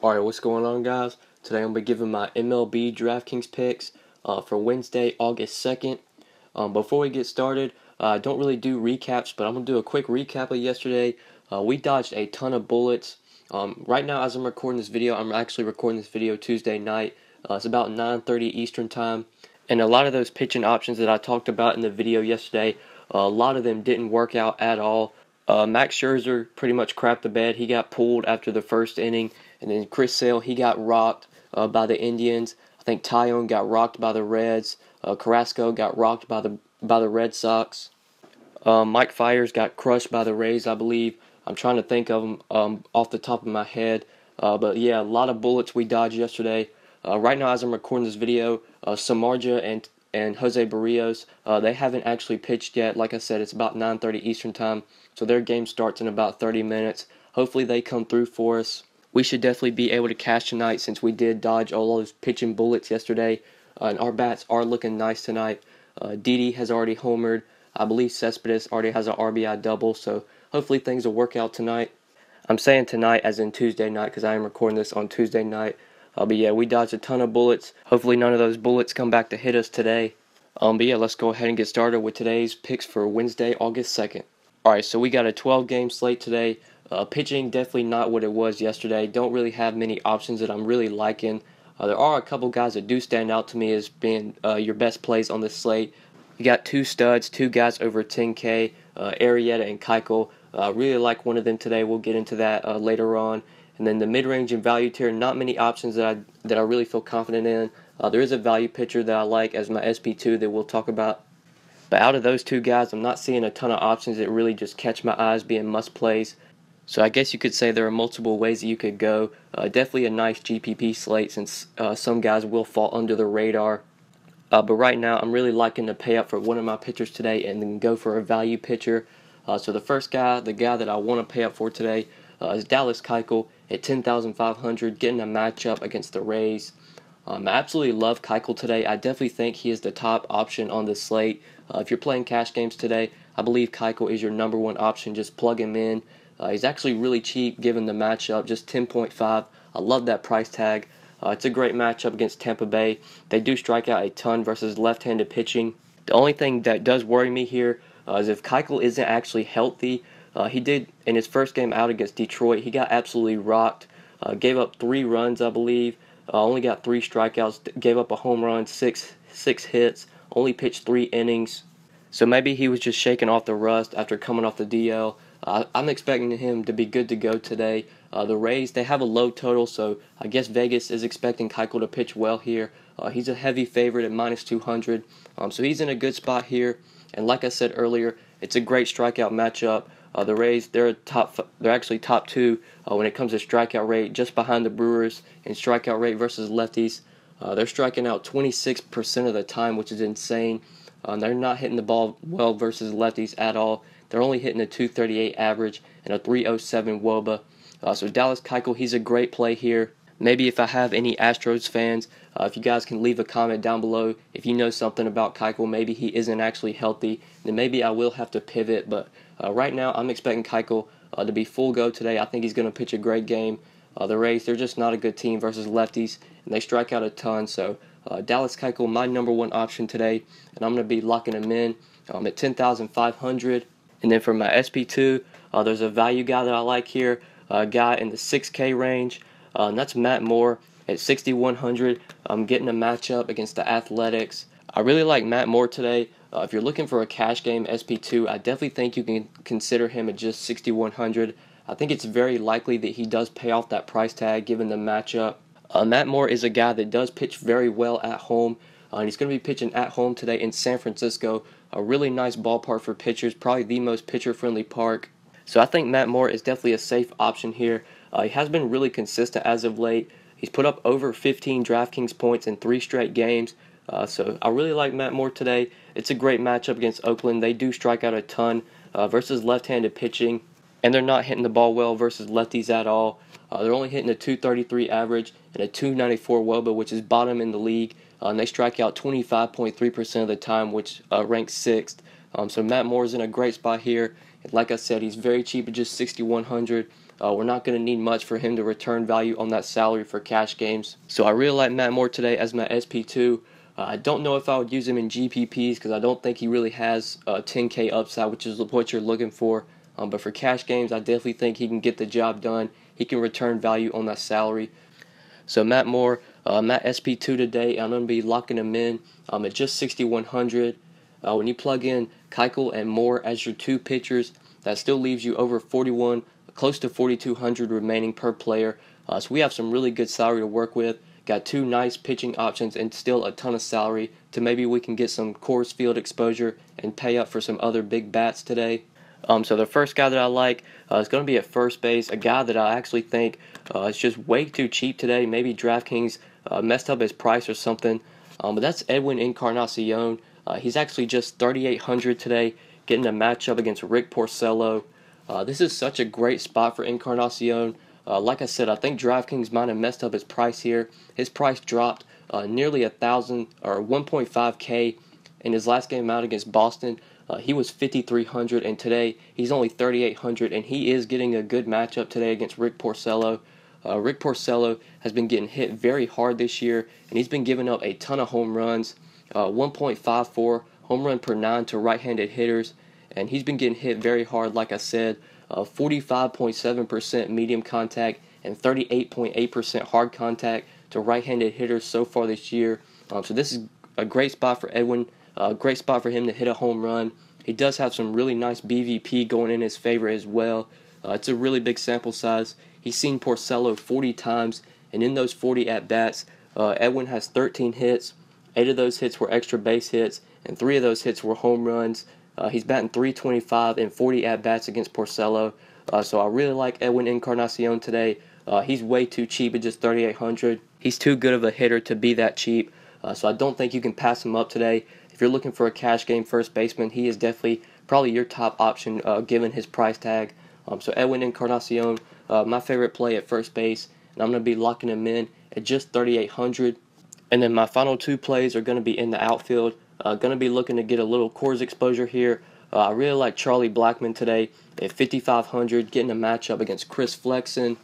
Alright, what's going on, guys? Today I'm going to be giving my MLB DraftKings picks for Wednesday, August 2nd. Before we get started, I don't really do recaps, but I'm going to do a quick recap of yesterday. We dodged a ton of bullets. Right now, as I'm recording this video, I'm actually recording this video Tuesday night. It's about 9:30 Eastern Time. And a lot of those pitching options that I talked about in the video yesterday, a lot of them didn't work out at all. Max Scherzer pretty much crapped the bed. He got pulled after the first inning. And then Chris Sale, he got rocked by the Indians. I think Tyone got rocked by the Reds. Carrasco got rocked by the Red Sox. Mike Fiers got crushed by the Rays, I believe. I'm trying to think of them off the top of my head. But yeah, a lot of bullets we dodged yesterday. Right now, as I'm recording this video, Samardzija and Jose Barrios, they haven't actually pitched yet. Like I said, it's about 9:30 Eastern Time, so their game starts in about 30 minutes. Hopefully they come through for us. We should definitely be able to cash tonight since we did dodge all those pitching bullets yesterday. And our bats are looking nice tonight. Didi has already homered. I believe Cespedes already has an RBI double, so hopefully things will work out tonight. I'm saying tonight as in Tuesday night because I am recording this on Tuesday night. But yeah, we dodged a ton of bullets. Hopefully none of those bullets come back to hit us today. But yeah, let's go ahead and get started with today's picks for Wednesday, August 2nd. Alright, so we got a 12-game slate today. Pitching, definitely not what it was yesterday. Don't really have many options that I'm really liking. There are a couple guys that do stand out to me as being your best plays on this slate. You got two studs, two guys over 10K, Arrieta and Keuchel. Really like one of them today. We'll get into that later on. And then the mid-range and value tier, not many options that I really feel confident in. There is a value pitcher that I like as my SP2 that we'll talk about. But out of those two guys, I'm not seeing a ton of options that really just catch my eyes being must-plays. So I guess you could say there are multiple ways that you could go. Definitely a nice GPP slate since some guys will fall under the radar. But right now I'm really liking to pay up for one of my pitchers today and then go for a value pitcher. So the first guy, the guy that I want to pay up for today is Dallas Keuchel at 10,500, getting a matchup against the Rays. I absolutely love Keuchel today. I definitely think he is the top option on this slate. If you're playing cash games today, I believe Keuchel is your number one option. Just plug him in. He's actually really cheap given the matchup, just 10.5. I love that price tag. It's a great matchup against Tampa Bay. They do strike out a ton versus left-handed pitching. The only thing that does worry me here is if Keuchel isn't actually healthy. He did in his first game out against Detroit. He got absolutely rocked. Gave up 3 runs, I believe. Only got 3 strikeouts. Gave up a home run, six hits. Only pitched 3 innings. So maybe he was just shaking off the rust after coming off the DL. I'm expecting him to be good to go today. The Rays, they have a low total, so I guess Vegas is expecting Keuchel to pitch well here. He's a heavy favorite at -200, so he's in a good spot here. And like I said earlier, it's a great strikeout matchup. The Rays, they're actually top 2 when it comes to strikeout rate, just behind the Brewers in strikeout rate versus lefties. They're striking out 26% of the time, which is insane. They're not hitting the ball well versus lefties at all. They're only hitting a 238 average and a 307 WOBA. So Dallas Keuchel, he's a great play here. Maybe if I have any Astros fans, if you guys can leave a comment down below if you know something about Keuchel, maybe he isn't actually healthy, then maybe I will have to pivot. But right now, I'm expecting Keuchel to be full go today. I think he's going to pitch a great game. The Rays, they're just not a good team versus lefties, and they strike out a ton. So Dallas Keuchel, my number one option today, and I'm going to be locking him in at 10,500. And then for my SP2, there's a value guy that I like here, a guy in the 6K range, and that's Matt Moore at 6,100. I'm getting a matchup against the Athletics. I really like Matt Moore today. If you're looking for a cash game SP2, I definitely think you can consider him at just 6,100. I think it's very likely that he does pay off that price tag given the matchup. Matt Moore is a guy that does pitch very well at home. And he's going to be pitching at home today in San Francisco. A really nice ballpark for pitchers, probably the most pitcher-friendly park. So I think Matt Moore is definitely a safe option here. He has been really consistent as of late. He's put up over 15 DraftKings points in 3 straight games. So I really like Matt Moore today. It's a great matchup against Oakland. They do strike out a ton versus left-handed pitching. And they're not hitting the ball well versus lefties at all. They're only hitting a 233 average and a 294 WOBA, which is bottom in the league. And they strike out 25.3% of the time, which ranks 6th. So Matt Moore is in a great spot here. And like I said, he's very cheap at just 6,100. We're not going to need much for him to return value on that salary for cash games. So I really like Matt Moore today as my SP2. I don't know if I would use him in GPPs because I don't think he really has 10K upside, which is what you're looking for. But for cash games, I definitely think he can get the job done. He can return value on that salary. So Matt Moore, Matt SP2 today. I'm going to be locking him in at just 6,100. When you plug in Keuchel and Moore as your two pitchers, that still leaves you over 41, close to 4,200 remaining per player. So we have some really good salary to work with. Got two nice pitching options and still a ton of salary to maybe we can get some Coors Field exposure and pay up for some other big bats today. So the first guy that I like is going to be at first base, a guy that I actually think is just way too cheap today. Maybe DraftKings messed up his price or something. But that's Edwin Encarnacion. He's actually just 3,800 today, getting a matchup against Rick Porcello. This is such a great spot for Encarnacion. Like I said, I think DraftKings might have messed up his price here. His price dropped nearly 1,000 or 1.5K in his last game out against Boston. He was 5,300, and today he's only 3,800, and he is getting a good matchup today against Rick Porcello. Rick Porcello has been getting hit very hard this year, and he's been giving up a ton of home runs, 1.54 home run per 9 to right-handed hitters, and he's been getting hit very hard, like I said, 45.7% medium contact and 38.8% hard contact to right-handed hitters so far this year. So this is a great spot for Edwin. Great spot for him to hit a home run. He does have some really nice BVP going in his favor as well. It's a really big sample size. He's seen Porcello 40 times, and in those 40 at-bats, Edwin has 13 hits. 8 of those hits were extra base hits, and 3 of those hits were home runs. He's batting .325 in 40 at-bats against Porcello. So I really like Edwin Encarnacion today. He's way too cheap at just 3,800. He's too good of a hitter to be that cheap. So I don't think you can pass him up today. If you're looking for a cash game first baseman, he is definitely probably your top option given his price tag. So Edwin Encarnacion, my favorite play at first base, and I'm going to be locking him in at just 3,800. And then my final two plays are going to be in the outfield. Going to be looking to get a little Coors exposure here. I really like Charlie Blackmon today at 5,500, getting a matchup against Chris Flexen.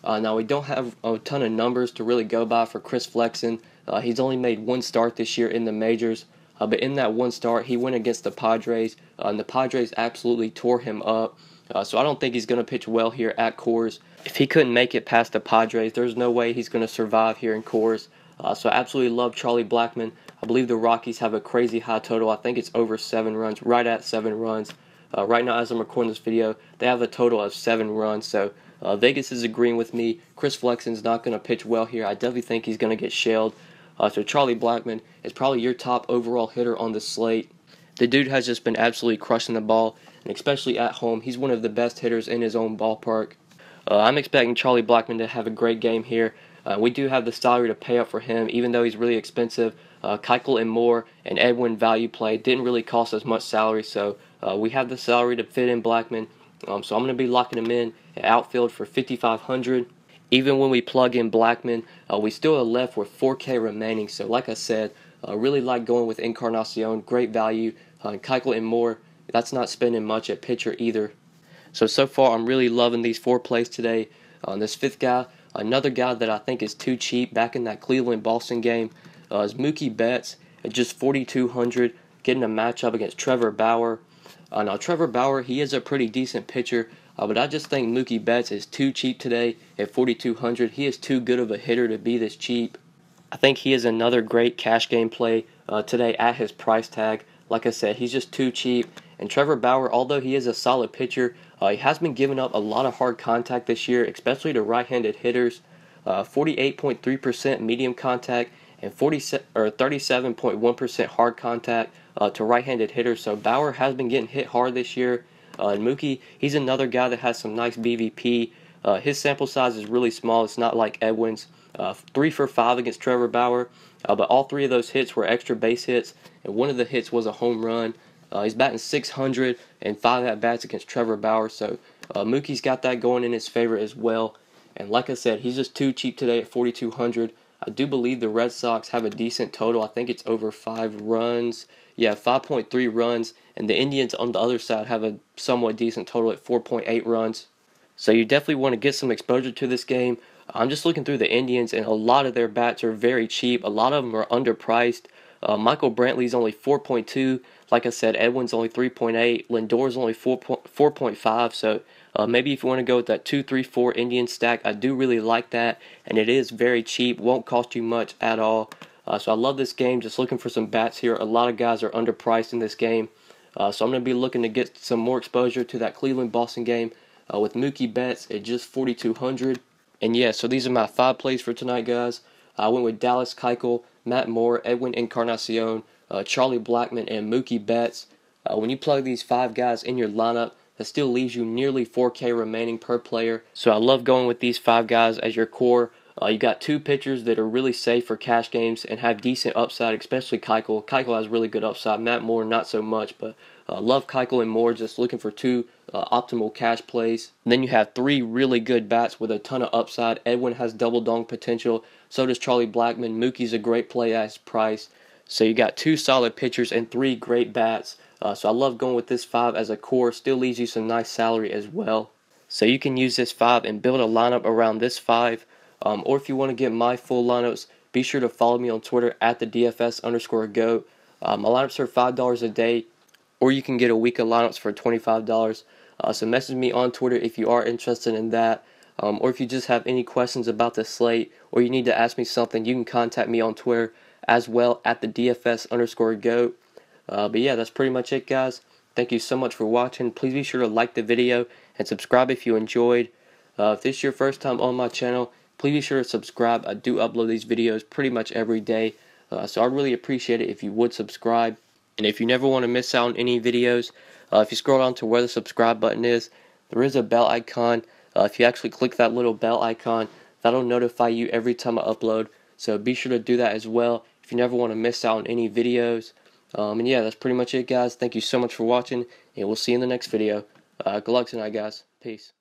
Now, we don't have a ton of numbers to really go by for Chris Flexen. He's only made one start this year in the majors. But in that one start, he went against the Padres, and the Padres absolutely tore him up. So I don't think he's going to pitch well here at Coors. If he couldn't make it past the Padres, there's no way he's going to survive here in Coors. So I absolutely love Charlie Blackmon. I believe the Rockies have a crazy high total. I think it's over 7 runs, right at 7 runs. Right now, as I'm recording this video, they have a total of 7 runs. So Vegas is agreeing with me. Chris Flexen's not going to pitch well here. I definitely think he's going to get shelled. So Charlie Blackmon is probably your top overall hitter on the slate. The dude has just been absolutely crushing the ball, and especially at home, he's one of the best hitters in his own ballpark. I'm expecting Charlie Blackmon to have a great game here. We do have the salary to pay up for him, even though he's really expensive. Keuchel and Moore and Edwin value play didn't really cost as much salary, so we have the salary to fit in Blackmon. So I'm going to be locking him in at outfield for 5,500. Even when we plug in Blackmon, we still are left with 4K remaining. So like I said, really like going with Encarnacion, great value. Keuchel and Moore, that's not spending much at pitcher either. So far I'm really loving these 4 plays today. This 5th guy, another guy that I think is too cheap back in that Cleveland-Boston game, is Mookie Betts at just 4,200, getting a matchup against Trevor Bauer. Now Trevor Bauer, he is a pretty decent pitcher, but I just think Mookie Betts is too cheap today at 4,200. He is too good of a hitter to be this cheap. I think he is another great cash game play today at his price tag. Like I said, he's just too cheap. And Trevor Bauer, although he is a solid pitcher, he has been giving up a lot of hard contact this year, especially to right-handed hitters. 48.3% medium contact and 37.1% hard contact to right-handed hitters. So Bauer has been getting hit hard this year. And Mookie, he's another guy that has some nice BVP. His sample size is really small. It's not like Edwin's. 3 for 5 against Trevor Bauer, but all 3 of those hits were extra base hits, and one of the hits was a home run. He's batting .600 and 5 at-bats against Trevor Bauer, so Mookie's got that going in his favor as well. And like I said, he's just too cheap today at 4,200. I do believe the Red Sox have a decent total. I think it's over 5 runs. Yeah, 5.3 runs, and the Indians on the other side have a somewhat decent total at 4.8 runs. So you definitely want to get some exposure to this game. I'm just looking through the Indians, and a lot of their bats are very cheap. A lot of them are underpriced. Michael Brantley's only 4.2. Like I said, Edwin's only 3.8. Lindor's only 4.5. So maybe if you want to go with that 2-3-4 Indian stack, I do really like that, and it is very cheap. Won't cost you much at all. So I love this game. Just looking for some bats here. A lot of guys are underpriced in this game. So I'm going to be looking to get some more exposure to that Cleveland-Boston game with Mookie Betts at just 4,200. And yeah, so these are my 5 plays for tonight, guys. I went with Dallas Keuchel, Matt Moore, Edwin Encarnacion, Charlie Blackmon, and Mookie Betts. When you plug these 5 guys in your lineup, that still leaves you nearly 4K remaining per player. So I love going with these 5 guys as your core. You got 2 pitchers that are really safe for cash games and have decent upside, especially Keuchel. Keuchel has really good upside. Matt Moore, not so much, but love Keuchel and Moore, just looking for 2 optimal cash plays. And then you have 3 really good bats with a ton of upside. Edwin has double dong potential. So does Charlie Blackmon. Mookie's a great play at his price. So you got 2 solid pitchers and 3 great bats. So I love going with this 5 as a core. Still leaves you some nice salary as well. So you can use this 5 and build a lineup around this 5. Or if you want to get my full lineups, be sure to follow me on Twitter at the DFS_GOAT. My lineups are $5 a day, or you can get a week of lineups for $25. So message me on Twitter if you are interested in that. Or if you just have any questions about the slate, or you need to ask me something, you can contact me on Twitter as well at the DFS_GOAT. But yeah, that's pretty much it, guys. Thank you so much for watching. Please be sure to like the video and subscribe if you enjoyed. If this is your first time on my channel, please be sure to subscribe. I do upload these videos pretty much every day, so I'd really appreciate it if you would subscribe. And if you never want to miss out on any videos, if you scroll down to where the subscribe button is, there is a bell icon. If you actually click that little bell icon, that'll notify you every time I upload. So be sure to do that as well if you never want to miss out on any videos. And yeah, that's pretty much it, guys. Thank you so much for watching, and we'll see you in the next video. Good luck tonight, guys. Peace.